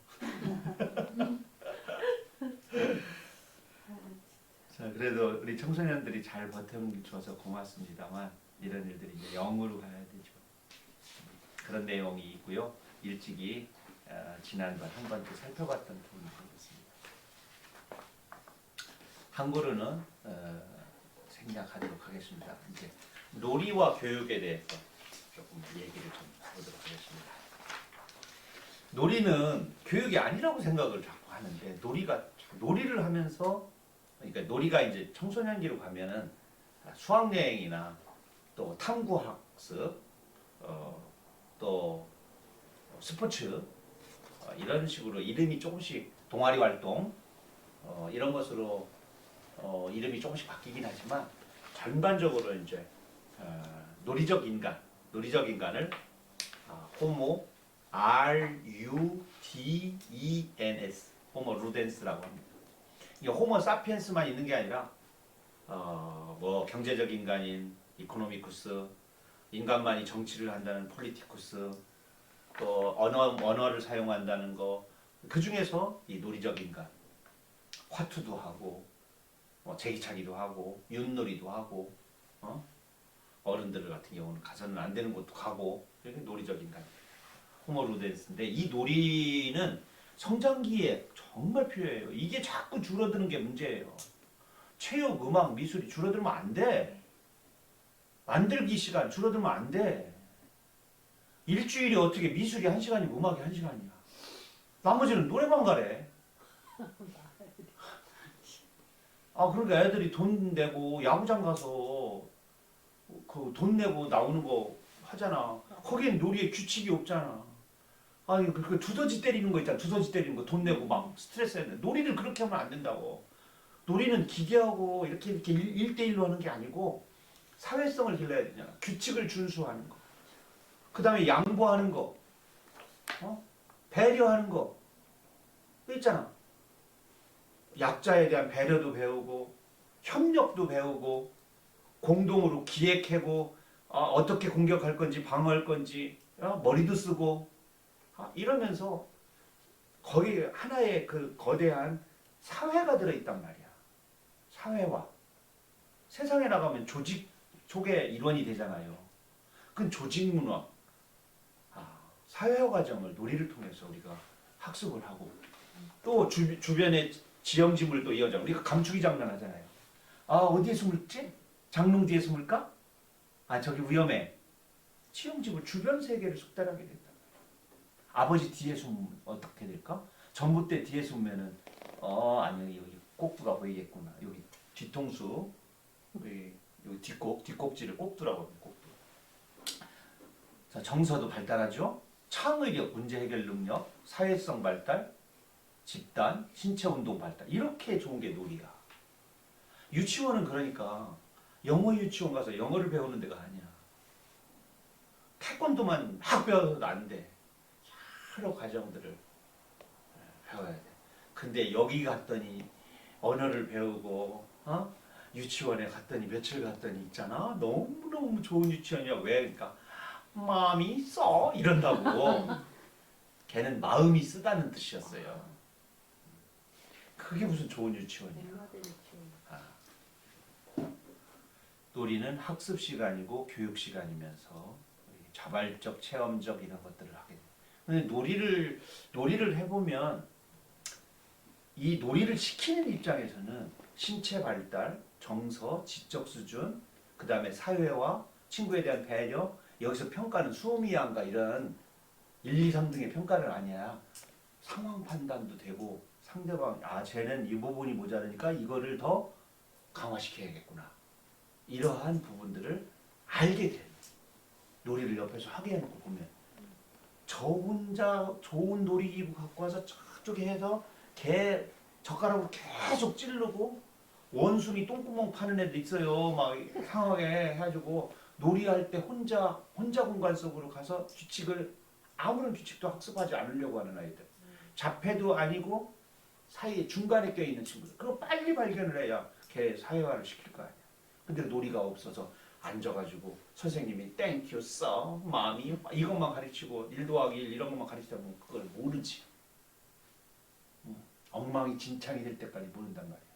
자 그래도 우리 청소년들이 잘 버텨줘서 고맙습니다만 이런 일들이 이제 영으로 가야 되죠. 그런 내용이 있고요. 일찍이 지난번 한 번 또 살펴봤던 부분이 있습니다. 한국어로는 생략하도록 하겠습니다. 이제 놀이와 교육에 대해서 조금 얘기를 좀 해보도록 하겠습니다. 놀이는 교육이 아니라고 생각을 자꾸 하는데 놀이를 하면서 그러니까 놀이가 이제 청소년기로 가면은 수학여행이나 또 탐구학습 또 스포츠 이런 식으로 이름이 조금씩 동아리 활동 이런 것으로 이름이 조금씩 바뀌긴 하지만 전반적으로 이제 놀이적 인간을 호모 RUDENS 호모 루덴스라고 합니다. 이 호모 사피엔스만 있는 게 아니라 뭐 경제적 인간인 이코노미쿠스, 인간만이 정치를 한다는 폴리티쿠스, 또 언어를 사용한다는 거, 그 중에서 이 놀이적 인간, 화투도 하고, 제기차기도 하고, 윷놀이도 하고, 어른들 같은 경우는 가서는 안 되는 곳도 가고, 이렇게 놀이적 인간. 호모로덴스인데 이 놀이는 성장기에 정말 필요해요. 이게 자꾸 줄어드는 게 문제예요. 체육, 음악, 미술이 줄어들면 안 돼. 만들기 시간 줄어들면 안 돼. 일주일에 어떻게 미술이 1시간이고 음악이 1시간이야. 나머지는 노래방 가래. 그러니까 애들이 돈 내고 야구장 가서 그 돈 내고 나오는 거 하잖아. 거기엔 놀이에 규칙이 없잖아. 아니 그 두더지 때리는 거 있잖아. 두더지 때리는 거 돈 내고 막 스트레스 했는데 놀이를 그렇게 하면 안 된다고. 놀이는 기계하고 이렇게 1대1로 하는 게 아니고 사회성을 길러야 되잖아. 규칙을 준수하는 거. 그 다음에 양보하는 거. 배려하는 거. 있잖아. 약자에 대한 배려도 배우고 협력도 배우고 공동으로 기획하고 어떻게 공격할 건지 방어할 건지 머리도 쓰고 이러면서 거기 하나의 그 거대한 사회가 들어있단 말이야. 사회화. 세상에 나가면 조직 속의 일원이 되잖아요. 그건 조직 문화, 사회화 과정을 놀이를 통해서 우리가 학습을 하고 또 주변의 지형지물도 이어져. 우리가 감추기 장난 하잖아요. 어디에 숨을지? 장롱 뒤에 숨을까? 저기 위험해. 지형지물 주변 세계를 숙달하게 된다. 아버지 뒤에 숨으면 어떻게 될까? 전봇대 뒤에 숨으면은 아니 여기 꼭두가 보이겠구나. 여기 뒤통수, 여기 뒷꼭지를 꼭두라고 합니다. 꼭두. 자, 정서도 발달하죠. 창의력, 문제 해결 능력, 사회성 발달, 집단, 신체 운동 발달. 이렇게 좋은 게 놀이야. 유치원은 그러니까 영어 유치원 가서 영어를 배우는 데가 아니야. 태권도만 막 배워도 안 돼. 여러 과정들을 배워야 돼. 근데 여기 갔더니 언어를 배우고 유치원에 갔더니 며칠 갔더니 있잖아. 너무너무 좋은 유치원이야. 왜? 그러니까 마음이 써 이런다고. 걔는 마음이 쓰다는 뜻이었어요. 그게 무슨 좋은 유치원이야. 놀이는 학습 시간이고 교육 시간이면서 자발적, 체험적 이런 것들을 하게 돼. 근데 놀이를 해보면 이 놀이를 시키는 입장에서는 신체 발달, 정서, 지적 수준, 그 다음에 사회화, 친구에 대한 배려, 여기서 평가는 수미양가 이런 1, 2, 3등의 평가는 아니야. 상황 판단도 되고 상대방 쟤는 이 부분이 모자라니까 이거를 더 강화시켜야겠구나. 이러한 부분들을 알게 돼. 놀이를 옆에서 하게 해놓고 보면 저 혼자 좋은 놀이기구 갖고 와서 저쪽에 해서 개 젓가락으로 계속 찌르고 원숭이 똥구멍 파는 애들 있어요. 막 이상하게 해가지고 놀이할 때 혼자 공간 속으로 가서 규칙을 아무런 규칙도 학습하지 않으려고 하는 아이들. 자폐도 아니고 사이에 중간에 껴있는 친구들. 그거 빨리 발견을 해야 걔 사회화를 시킬 거 아니야. 근데 놀이가 없어서 앉아가지고 선생님이 땡큐 써 마음이 이것만 가르치고 1 더하기 1 이런 것만 가르치다 보면 그걸 모르지. 엉망이진창이 될 때까지 모른단 말이야.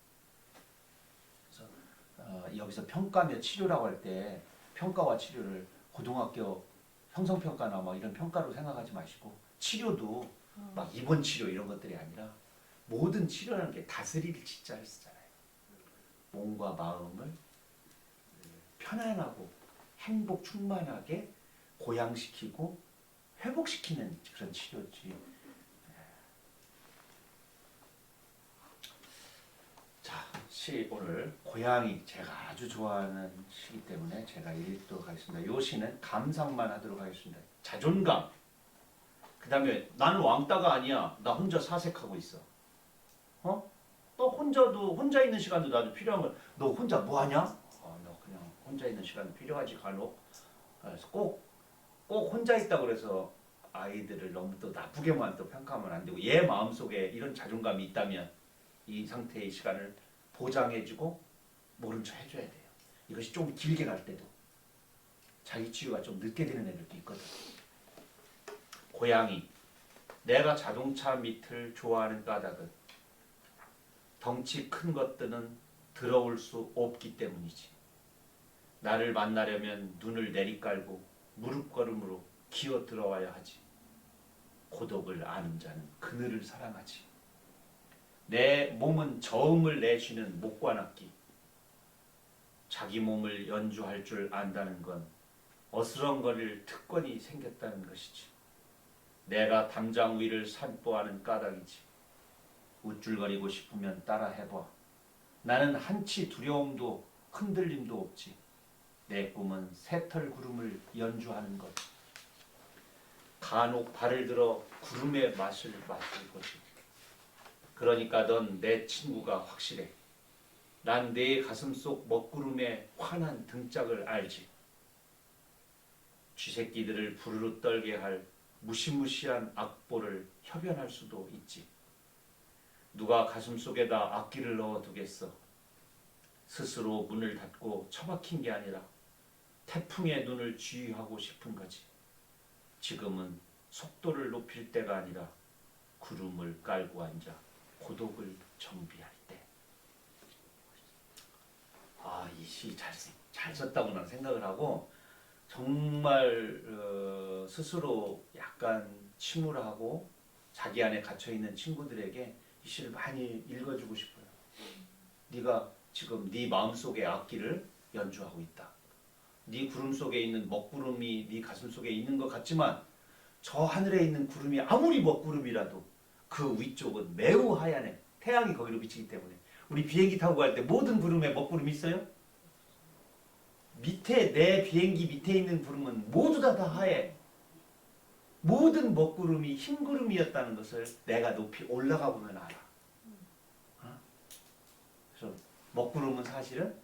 그래서 여기서 평가며 치료라고 할 때 평가와 치료를 고등학교 형성평가나 뭐 이런 평가로 생각하지 마시고 치료도 막 입원 치료 이런 것들이 아니라 모든 치료라는 게 다스릴 진짜를 쓰잖아요. 몸과 마음을 편안하고 행복 충만하게 고양시키고 회복시키는 그런 치료지. 자, 오늘 고양이 제가 아주 좋아하는 시기 때문에 제가 읽도록 하겠습니다. 요 시는 감상만 하도록 하겠습니다. 자존감. 그 다음에 나는 왕따가 아니야. 나 혼자 사색하고 있어. 너 혼자 있는 시간도 나도 필요한 걸. 너 혼자 뭐 하냐? 너 그냥 혼자 있는 시간 필요하지 간혹. 그래서 꼭 혼자 있다 그래서 아이들을 너무 또 나쁘게만 또 평가하면 안 되고 얘 마음속에 이런 자존감이 있다면 이 상태의 시간을 보장해주고 모른 척 해줘야 돼요. 이것이 좀 길게 갈 때도 자기 치유가 좀 늦게 되는 애들도 있거든. 고양이. 내가 자동차 밑을 좋아하는 까닭은 덩치 큰 것들은 들어올 수 없기 때문이지. 나를 만나려면 눈을 내리깔고 무릎걸음으로 기어 들어와야 하지. 고독을 아는 자는 그늘을 사랑하지. 내 몸은 저음을 내쉬는 목관악기. 자기 몸을 연주할 줄 안다는 건 어스렁거릴 특권이 생겼다는 것이지. 내가 담장 위를 산보하는 까닭이지. 우쭐거리고 싶으면 따라 해봐. 나는 한치 두려움도 흔들림도 없지. 내 꿈은 새털 구름을 연주하는 것. 간혹 발을 들어 구름의 맛을 맡을 것이. 그러니까 넌 내 친구가 확실해. 난 내 가슴 속 먹구름의 환한 등짝을 알지. 쥐새끼들을 부르르 떨게 할 무시무시한 악보를 협연할 수도 있지. 누가 가슴 속에다 악기를 넣어두겠어. 스스로 문을 닫고 처박힌 게 아니라 태풍의 눈을 주의하고 싶은 거지. 지금은 속도를 높일 때가 아니라 구름을 깔고 앉아 고독을 정비할 때. 이 시 잘 썼다고 난 생각을 하고, 정말 스스로 약간 침울하고 자기 안에 갇혀있는 친구들에게 이 시를 많이 읽어주고 싶어요. 네가 지금 네 마음속의 악기를 연주하고 있다. 네 구름 속에 있는 먹구름이 네 가슴 속에 있는 것 같지만 저 하늘에 있는 구름이 아무리 먹구름이라도 그 위쪽은 매우 하얀해. 태양이 거기로 비치기 때문에. 우리 비행기 타고 갈 때 모든 구름에 먹구름이 있어요? 밑에 내 비행기 밑에 있는 구름은 모두 다 하얘. 모든 먹구름이 흰 구름이었다는 것을 내가 높이 올라가 보면 알아. 그래서 먹구름은 사실은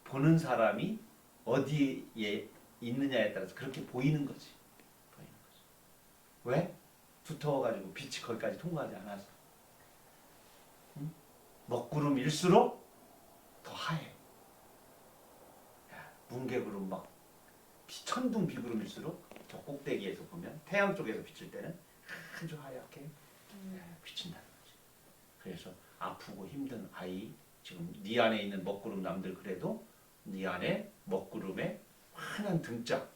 보는 사람이 어디에 있느냐에 따라서 그렇게 보이는 거지. 왜? 두터워가지고 빛이 거기까지 통과하지 않아서. 먹구름일수록 더 하얘. 뭉게구름 막 천둥 비구름일수록 저 꼭대기에서 보면 태양 쪽에서 비칠 때는 아주 하얗게 비친다는 거지. 그래서 아프고 힘든 아이, 지금 네 안에 있는 먹구름 남들 그래도 네 안에 먹구름의 환한 등짝,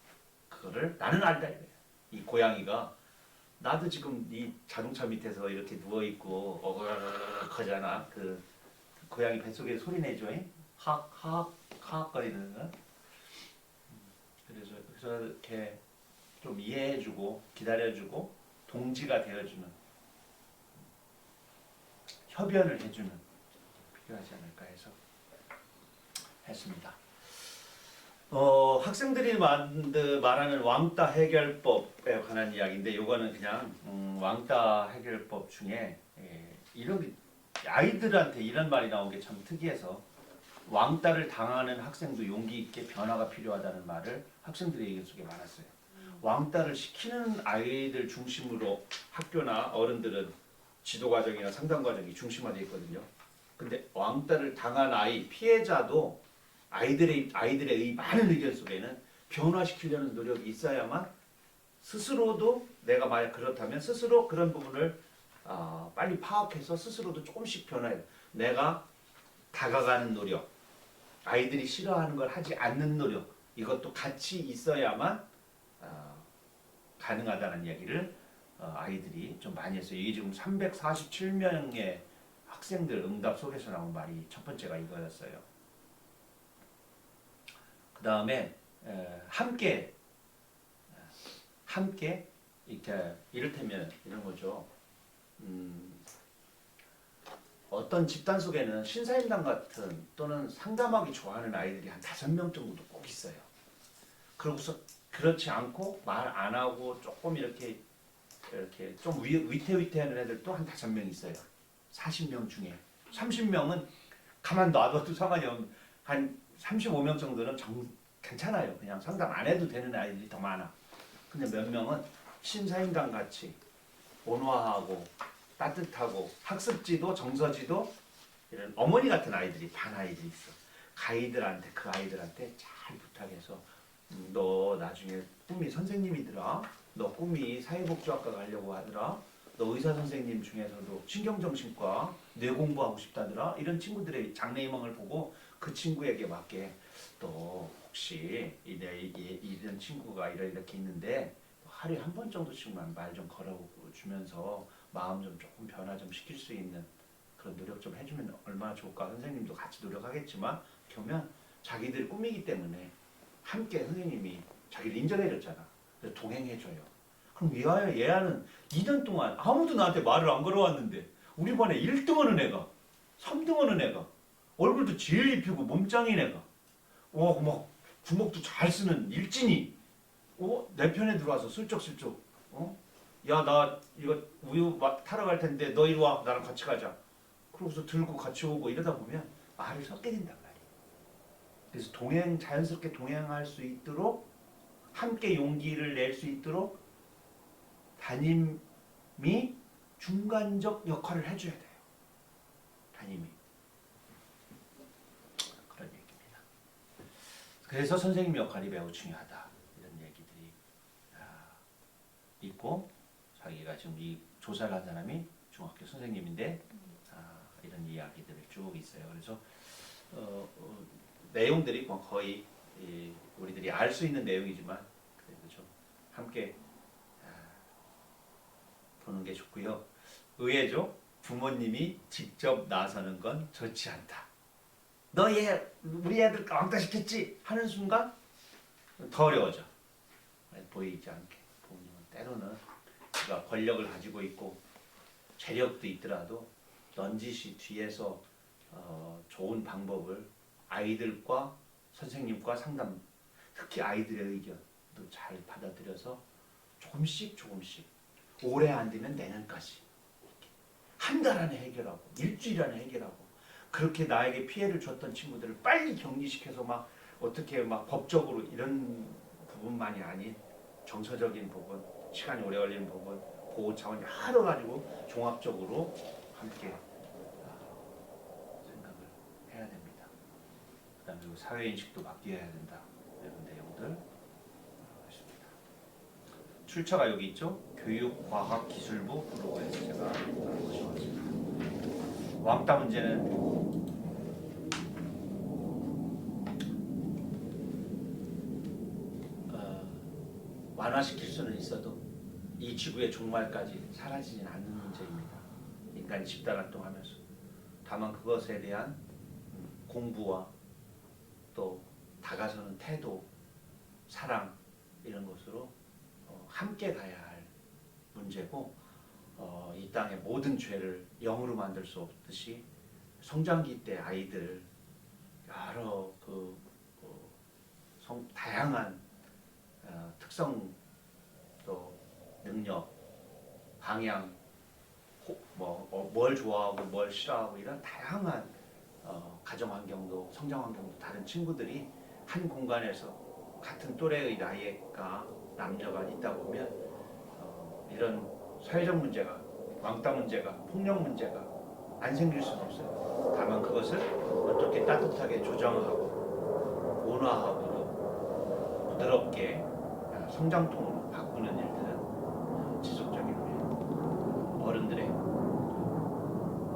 그거를 나는 알다 이거야. 이 고양이가 나도 지금 이 자동차 밑에서 이렇게 누워 있고 어그럭하잖아. 그 고양이 뱃속에 소리 내죠. 하악 거리는 거. 그래서 이렇게 좀 이해해주고 기다려주고 동지가 되어주는, 협연을 해주는 필요하지 않을까 해서 했습니다. 학생들이 말하는 왕따 해결법에 관한 이야기인데, 요거는 그냥 왕따 해결법 중에 이런 아이들한테 이런 말이 나온 게 참 특이해서, 왕따를 당하는 학생도 용기 있게 변화가 필요하다는 말을 학생들의 얘기 속에 많았어요. 왕따를 시키는 아이들 중심으로 학교나 어른들은 지도과정이나 상담과정이 중심화되어 있거든요. 근데 왕따를 당한 아이, 피해자도 아이들의 많은 의견 속에는 변화시키려는 노력이 있어야만, 스스로도 내가 만약 그렇다면 스스로 그런 부분을 빨리 파악해서 스스로도 조금씩 변화해요. 내가 다가가는 노력, 아이들이 싫어하는 걸 하지 않는 노력, 이것도 같이 있어야만 가능하다는 이야기를 아이들이 좀 많이 했어요. 이게 지금 347명의 학생들 응답 속에서 나온 말이 첫 번째가 이거였어요. 그 다음에 함께 이렇게, 이를테면 이런 거죠. 어떤 집단 속에는 신사임당 같은 또는 상담하기 좋아하는 아이들이 한 5명 정도도 꼭 있어요. 그러고서 그렇지 않고 말 안 하고 조금 이렇게 좀 위태위태하는 애들도 한 5명 있어요. 40명 중에 30명은 가만 놔둬도 상관이 없는, 한 35명 정도는 괜찮아요. 그냥 상담 안 해도 되는 아이들이 더 많아. 근데 몇 명은 신사임당 같이 온화하고 따뜻하고 학습지도 정서지도 이런 어머니 같은 아이들이 반 아이들이 있어. 그 아이들한테 잘 부탁해서 너 나중에 꿈이 선생님이더라. 너 꿈이 사회복지학과 가려고 하더라. 너 의사 선생님 중에서도 신경정신과 뇌 공부하고 싶다더라. 이런 친구들의 장래희망을 보고 그 친구에게 맞게, 너 혹시 이런 친구가 이렇게 있는데 하루에 한 번 정도씩만 말 좀 걸어주면서 마음 좀 조금 변화 좀 시킬 수 있는 그런 노력 좀 해주면 얼마나 좋을까. 선생님도 같이 노력하겠지만 그러면 자기들 꿈이기 때문에 함께 선생님이 자기를 인정해줬잖아. 그래서 동행해줘요. 그럼 얘는 2년 동안 아무도 나한테 말을 안 걸어왔는데 우리 반에 1등하는 애가 3등하는 애가 얼굴도 제일 이쁘고 몸짱인 애가 막 주먹도 잘 쓰는 일진이 내 편에 들어와서 슬쩍슬쩍 야 나 이거 우유 타러 갈 텐데 너 이리 와 나랑 같이 가자. 그러고서 들고 같이 오고 이러다 보면 말을 섞게 된단 말이에요. 그래서 자연스럽게 동행할 수 있도록 함께 용기를 낼 수 있도록 담임이 중간적 역할을 해줘야 돼요. 담임이. 그런 얘기입니다. 그래서 선생님 역할이 매우 중요하다. 이런 얘기들이 있고 자기가 지금 이 조사를 한 사람이 중학교 선생님인데 이런 이야기들이 쭉 있어요. 그래서 내용들이 거의 우리들이 알 수 있는 내용이지만 그래도 좀 함께 보는 게 좋고요. 의외죠. 부모님이 직접 나서는 건 좋지 않다. 너 우리 애들 왕따 시켰지? 하는 순간 더 어려워져. 보이지 않게. 부모님은 때로는 그가 권력을 가지고 있고 재력도 있더라도 넌지시 뒤에서 좋은 방법을 아이들과 선생님과 상담, 특히 아이들의 의견도 잘 받아들여서 조금씩 올해 안 되면 내년까지 한 달 안에 해결하고 일주일 안에 해결하고 그렇게 나에게 피해를 줬던 친구들을 빨리 격리시켜서 막 어떻게 막 법적으로 이런 부분만이 아닌 정서적인 부분, 시간이 오래 걸리는 부분, 보호 차원 여러 가지고 종합적으로 함께 생각을 해야 됩니다. 그다음에 사회 인식도 바뀌어야 된다. 이런 내용들 있습니다. 출처가 여기 있죠. 교육과학기술부 로고에서 제가 가져왔습니다. 왕따 문제는 완화시킬 수는 있어도 이 지구의 종말까지 사라지진 않는 문제입니다. 인간이 집단활동하면서 다만 그것에 대한 공부와 또 다가서는 태도, 사랑 이런 것으로 함께 가야 할 문제고 이 땅의 모든 죄를 영으로 만들 수 없듯이 성장기 때 아이들 여러 다양한 특성 또 능력, 방향, 뭘 좋아하고 뭘 싫어하고 이런 다양한 가정 환경도 성장 환경도 다른 친구들이 한 공간에서 같은 또래의 나이가 남녀가 있다 보면 이런 사회적 문제가 왕따 문제가 폭력 문제가 안 생길 수는 없어요. 다만 그것을 어떻게 따뜻하게 조정하고 온화하고 부드럽게 성장통으로 바꾸는 일들은 지속적인 어른들의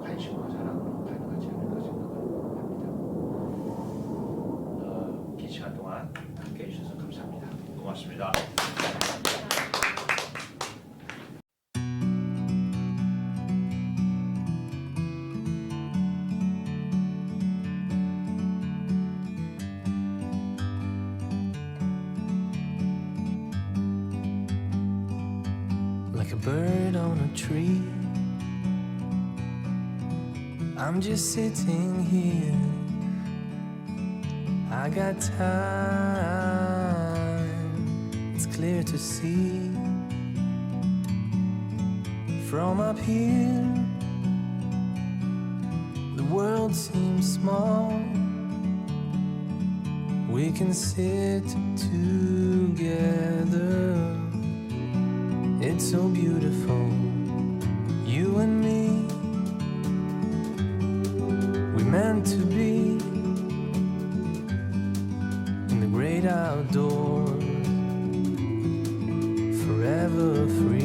관심과 사랑으로 가능하지 않을까 생각을 합니다. 긴 시간 동안 함께해 주셔서 감사합니다. 고맙습니다. Like a bird on a tree, I'm just sitting here. I got time, it's clear to see. From up here, the world seems small. We can sit together. It's so beautiful, you and me. We meant to be in the great outdoors, forever free.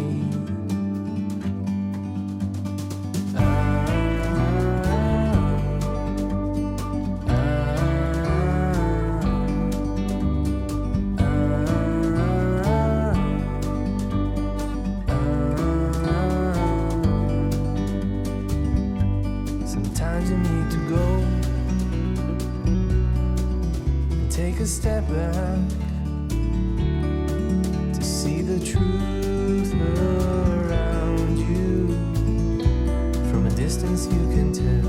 take a step back to see the truth around you. From a distance you can tell